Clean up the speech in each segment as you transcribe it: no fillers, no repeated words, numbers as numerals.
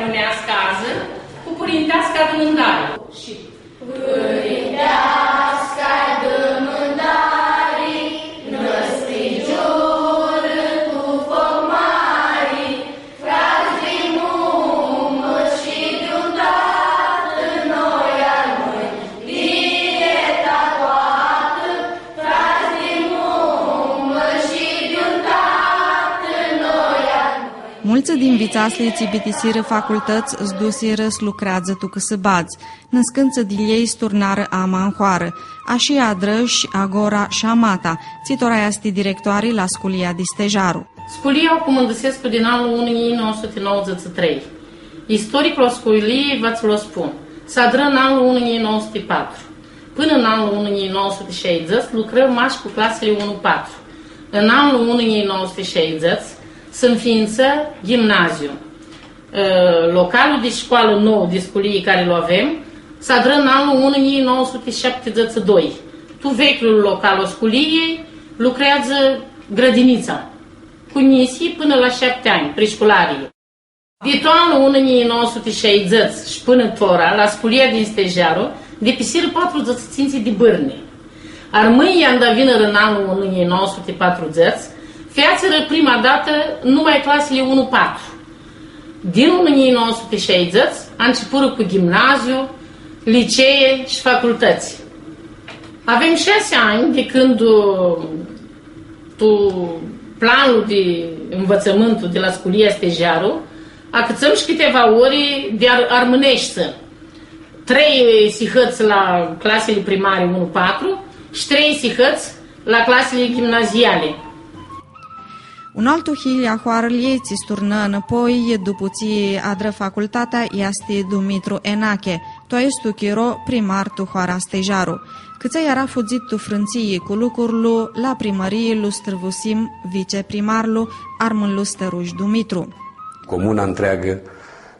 românească azi cu părintească adămândare. Și părintească adămândare, năstrigiur cu foc mari, frați din mumă și de-un tată, noi al noi, dieta toată, frați din mumă și de-un tată, noi al noi. Mulți din vițaslii bitisiră facultăți zdusiră lucrează tu că se bați, născânță diliei sturnară ama în hoară, așa adrăși agora și amata, țitora asti directoare la sculia di Stejaru. Sculia o comandăsesc din anul 1993. Istoricul sculiei vă spun. S-adră în anul 1904. Până în anul 1960 lucrăm mași cu clasele 1-4. În anul 1960 se înființă gimnaziu. Localul de școală nou de sculie care îl avem s-a în anul 1972. Tu vechiul local o sculiei lucrează grădinița cu nisii până la 7 ani, preșcolarie. De anul 1960 și până tora, la sculia din Stejaru, depisiră 4 zățăținții de bârne. Armâii andavină în anul 1940, feațără prima dată numai clasele 1-4. Din 1960 a început cu gimnaziu, licee și facultăți. Avem 6 ani de când planul de învățământul de la sculia Stejaru, acățăm și câteva ori de armânești. 3 sihăți la clasele primare 1-4 și 3 sihăți la clasele gimnaziale. Un alto hilja hoarlie ți sturnă înapoi după ți adră facultatea este Dumitru Enache, to estu chiro primar tu hoara Stejaru. Câța era fuzit tu frânție cu lucrul la primărie lu străvusim viceprimarlu armân lu stăruș Dumitru. Comuna întreagă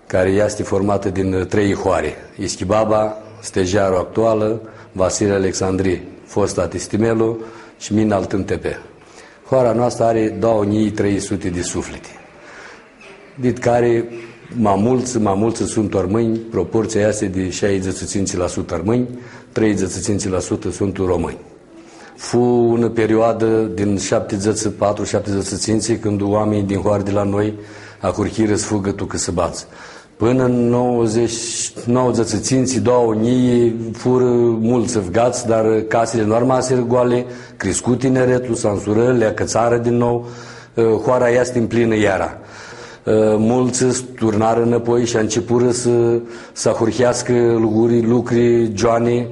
care este formată din 3 hoare, Ischibaba, Stejaru actuală, Vasile Alexandri, fosta Tistimelu și Min Altântepe. Hoara noastră are 2300 de suflete, din care mai mulți sunt armâni, proporția este de 60% armâni, 30% sunt români. Fu una perioadă din 74-70 când oamenii din hoare de la noi acurchiră să fugă tu că să bați. Până în 90 2000 fură mulți îfgați, dar casele nu rămaseră goale, crescut tineretul, s-a le cățară din nou, hoara este în plină iara. Mulți turnară înapoi și a început să hurchească lucruri, joane,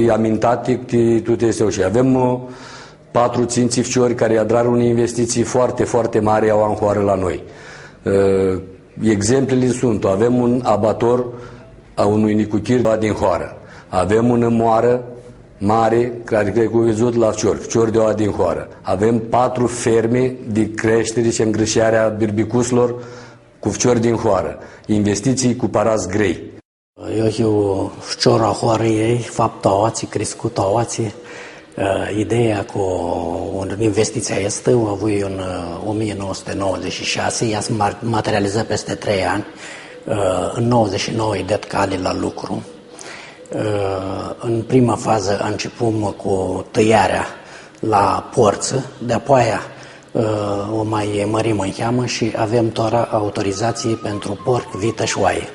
amintate, toate astea. Și avem 4 țințifciori care adrară unei investiții foarte, foarte mari au în hoară la noi. Exemplele sunt, avem un abator a unui nicuchir din hoară, avem o moară mare care cred că a văzut la cior de oa din hoară, avem 4 ferme de creștere și îngrășarea birbicuslor cu fciori din hoară, investiții cu parazi grei. Eu fciora hoarei, fapta oații, crescut oații, ideea cu investiția este, o avui în 1996, ea se materializă peste 3 ani, în 99 det cale la lucru. În prima fază începem cu tăiarea la porță, de-apoi o mai mărim în cheamă și avem doar autorizații pentru porc, vită și oaie.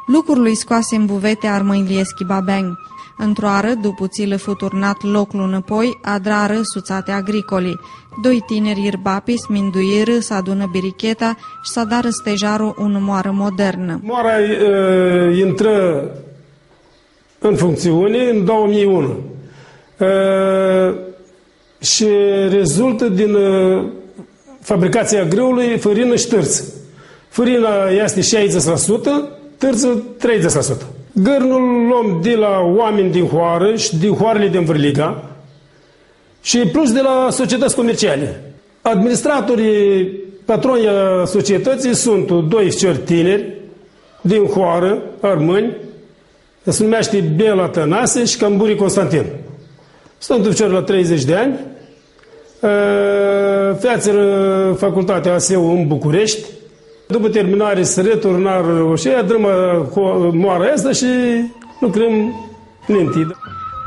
Lucrurile scoase în buvete armâinlie Schibabeng. Într-o ară, după ți-l futurnat locul înapoi, adrară suțate agricoli. 2 tineri irbapis minduiră să adună biricheta și să dară Stejaru o moară modernă. Moara intră în funcțiune în 2001 și rezultă din fabricația grâului fărină și târță. Fărina este 60%, târță 30%. Gârnul luăm de la oameni din hoară și din hoarele din Vârliga și plus de la societăți comerciale. Administratorii, patronii societății sunt 2 fciori tineri din hoară, armâni, se numește Bela Tănase și Camburi Constantin. Sunt fciori la 30 de ani, feațără facultatea ASEU în București, După terminare să returnar oșea, drămă moara asta și lucrăm ninti.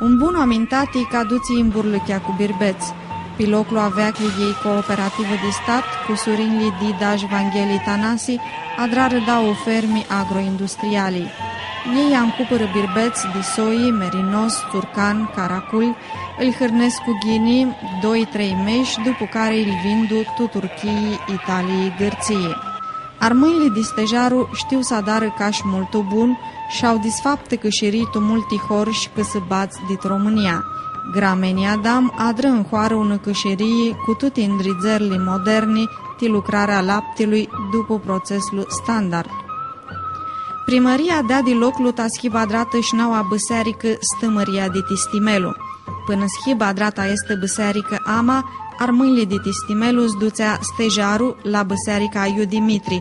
Un bun amintati caduții în Burlăchea cu birbeți. Piloclu avea cliviei cooperativă de stat cu surinli Didaj Vangheli Tanasi, adrară da o fermi agroindustriali. Ei am cupără birbeți de soi, merinos, turcan, caracul, îl hârnesc cu ghini, 2-3 meși, după care îl vindu tu Turchiei, Italiei, Gârției. Armâinile de stejaru știu să adară caș multu bun și-au disfaptă câșirii tu multi horși că să bați dit România. Gramenii Adam adră în hoară ună câșirie cu tuti îndrizările moderni ti lucrarea laptelui după procesul standard. Primăria dea de loc luta schiba drată și naua băsearică stămăria de Tistimelu. Până schiba drata este băsearică ama, armâinile de Tistimelu zduțea stejaru la băsearica Iu Dimitri.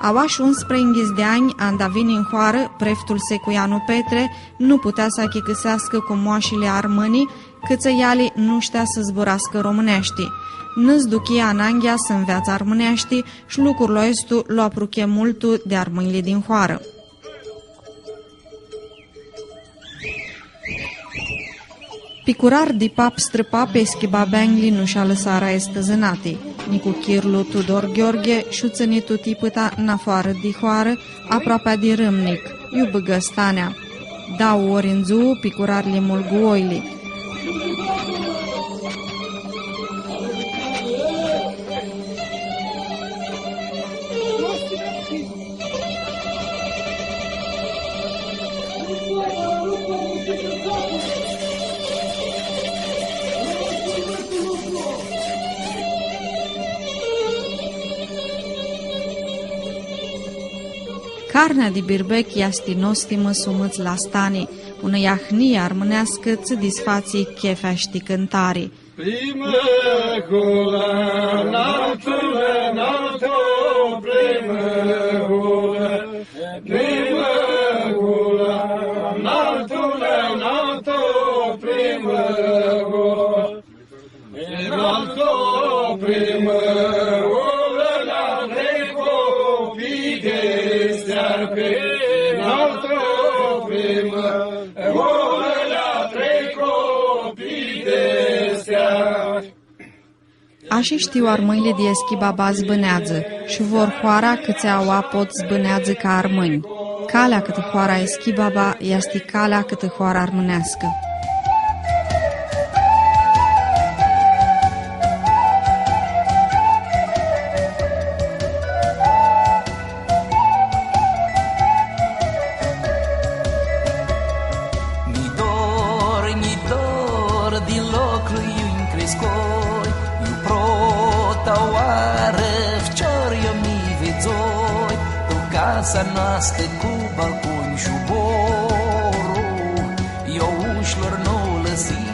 Awaș 11 de ani, andavini în hoară, preftul Secuianu Petre nu putea să achicăsească cu moașile armânii, cât să iali nu știa să zburască românești. Nu-ți duchia ananghia să înveață armânești și lucrul ăstu l-a pruche multul de armâinile din hoară. Picurar de pap străpa pe schiba bengli nu și-a lăsara estăzânati. Nicu Chirlu Tudor Gheorghe șuțănitu tipăta în afară de hoară, aproape de râmnic, iubăgă stanea. Dau ori în zuu picurarle mulguoili. Carnea de birbec este nostimă sumâți la stani, ună iahnie armânească ți disfații chefești cântari. Primăhulă, n-altule, n-altă, primăhulă, primăhulă, n-altule, n-altă, primăhulă, n-altă, primăhulă. Așa știu armâinile de Eschibaba zbânează și vor hoara câți aua pot zbânează ca armâini. Calea câtă hoara Eschibaba este calea câtă hoara armânească. Casa noastră cu balconi și borul, eu ușilor nu lăsi